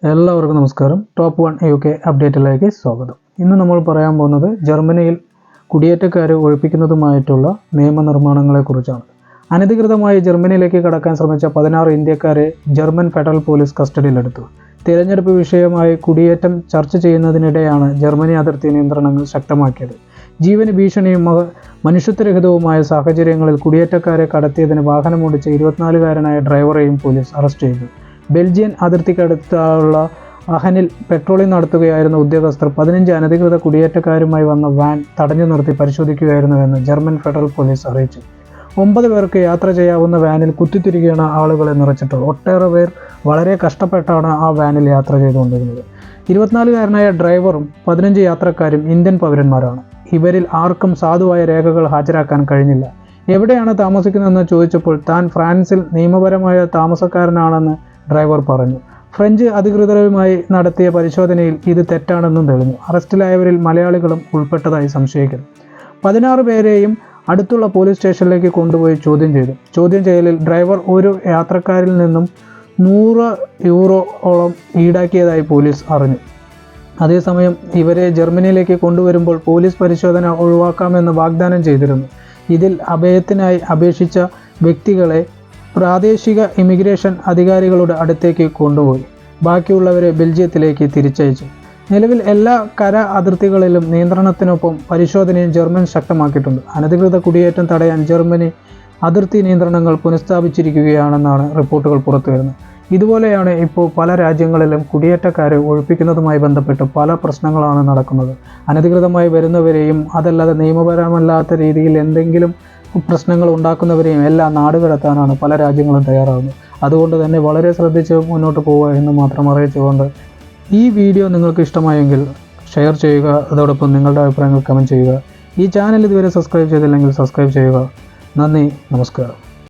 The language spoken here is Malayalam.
എല്ലാവർക്കും നമസ്കാരം. ടോപ്പ് 1 UK അപ്ഡേറ്റിലേക്ക് സ്വാഗതം. ഇന്ന് നമ്മൾ പറയാൻ പോകുന്നത് ജർമ്മനിയിൽ കുടിയേറ്റക്കാരെ ഒഴിപ്പിക്കുന്നതുമായിട്ടുള്ള നിയമനിർമ്മാണങ്ങളെക്കുറിച്ചാണ്. അനധികൃതമായി ജർമ്മനിയിലേക്ക് കടക്കാൻ ശ്രമിച്ച 16 ഇന്ത്യക്കാരെ ജർമ്മൻ ഫെഡറൽ പോലീസ് കസ്റ്റഡിയിലെടുത്തു. തിരഞ്ഞെടുപ്പ് വിഷയമായി കുടിയേറ്റം ചർച്ച ചെയ്യുന്നതിനിടെയാണ് ജർമ്മനി അതിർത്തി നിയന്ത്രണങ്ങൾ ശക്തമാക്കിയത്. ജീവന് ഭീഷണിയും മനുഷ്യത്വരഹിതവുമായ സാഹചര്യങ്ങളിൽ കുടിയേറ്റക്കാരെ കടത്തിയതിന് വാഹനമോടിച്ച 24-കാരനായ ഡ്രൈവറെയും പോലീസ് അറസ്റ്റ് ചെയ്തു. ബെൽജിയൻ അതിർത്തിക്കടുത്തുള്ള അഹനിൽ പെട്രോളിംഗ് നടത്തുകയായിരുന്ന ഉദ്യോഗസ്ഥർ 15 അനധികൃത കുടിയേറ്റക്കാരുമായി വന്ന വാൻ തടഞ്ഞു നിർത്തി പരിശോധിക്കുകയായിരുന്നുവെന്ന് ജർമ്മൻ ഫെഡറൽ പോലീസ് അറിയിച്ചു. 9 പേർക്ക് യാത്ര ചെയ്യാവുന്ന വാനിൽ കുത്തിത്തിരികയാണ് ആളുകളെ നിറച്ചിട്ടുള്ളത്. ഒട്ടേറെ പേർ വളരെ കഷ്ടപ്പെട്ടാണ് ആ വാനിൽ യാത്ര ചെയ്തുകൊണ്ടിരുന്നത്. 24-കാരനായ ഡ്രൈവറും 15 യാത്രക്കാരും ഇന്ത്യൻ പൗരന്മാരാണ്. ഇവരിൽ ആർക്കും സാധുവായ രേഖകൾ ഹാജരാക്കാൻ കഴിഞ്ഞില്ല. എവിടെയാണ് താമസിക്കുന്നതെന്ന് ചോദിച്ചപ്പോൾ താൻ ഫ്രാൻസിൽ നിയമപരമായ താമസക്കാരനാണെന്ന് ഡ്രൈവർ പറഞ്ഞു. ഫ്രഞ്ച് അധികൃതരുമായി നടത്തിയ പരിശോധനയിൽ ഇത് തെറ്റാണെന്നും തെളിഞ്ഞു. അറസ്റ്റിലായവരിൽ മലയാളികളും ഉൾപ്പെട്ടതായി സംശയിക്കുന്നു. 16 പേരെയും അടുത്തുള്ള പോലീസ് സ്റ്റേഷനിലേക്ക് കൊണ്ടുപോയി ചോദ്യം ചെയ്തു. ചോദ്യം ചെയ്യലിൽ ഡ്രൈവർ ഒരു യാത്രക്കാരിൽ നിന്നും €100 ഈടാക്കിയതായി പോലീസ് അറിഞ്ഞു. അതേസമയം ഇവരെ ജർമ്മനിയിലേക്ക് കൊണ്ടുവരുമ്പോൾ പോലീസ് പരിശോധന ഒഴിവാക്കാമെന്ന് വാഗ്ദാനം ചെയ്തിരുന്നു. ഇതിൽ അഭയത്തിനായി അപേക്ഷിച്ച വ്യക്തികളെ പ്രാദേശിക ഇമിഗ്രേഷൻ അധികാരികളുടെ അടുത്തേക്ക് കൊണ്ടുപോയി. ബാക്കിയുള്ളവരെ ബെൽജിയത്തിലേക്ക് തിരിച്ചയച്ചു. നിലവിൽ എല്ലാ കര അതിർത്തികളിലും നിയന്ത്രണത്തിനൊപ്പം പരിശോധനയും ജർമ്മൻ ശക്തമാക്കിയിട്ടുണ്ട്. അനധികൃത കുടിയേറ്റം തടയാൻ ജർമ്മനി അതിർത്തി നിയന്ത്രണങ്ങൾ പുനഃസ്ഥാപിച്ചിരിക്കുകയാണെന്നാണ് റിപ്പോർട്ടുകൾ പുറത്തുവരുന്നത്. ഇതുപോലെയാണ് ഇപ്പോൾ പല രാജ്യങ്ങളിലും കുടിയേറ്റക്കാരെ ഒഴിപ്പിക്കുന്നതുമായി ബന്ധപ്പെട്ട് പല പ്രശ്നങ്ങളാണ് നടക്കുന്നത്. അനധികൃതമായി വരുന്നവരെയും അതല്ലാതെ നിയമപരമല്ലാത്ത രീതിയിൽ എന്തെങ്കിലും പ്രശ്നങ്ങൾ ഉണ്ടാക്കുന്നവരെയും എല്ലാം നാടുകടത്താനാണ് പല രാജ്യങ്ങളും തയ്യാറാകുന്നത്. അതുകൊണ്ട് തന്നെ വളരെ ശ്രദ്ധിച്ച് മുന്നോട്ട് പോവുക എന്ന് മാത്രം അറിയിച്ചുകൊണ്ട് ഈ വീഡിയോ നിങ്ങൾക്ക് ഇഷ്ടമായെങ്കിൽ ഷെയർ ചെയ്യുക. അതോടൊപ്പം നിങ്ങളുടെ അഭിപ്രായങ്ങൾ കമൻറ്റ് ചെയ്യുക. ഈ ചാനൽ ഇതുവരെ സബ്സ്ക്രൈബ് ചെയ്തില്ലെങ്കിൽ സബ്സ്ക്രൈബ് ചെയ്യുക. നന്ദി, നമസ്കാരം.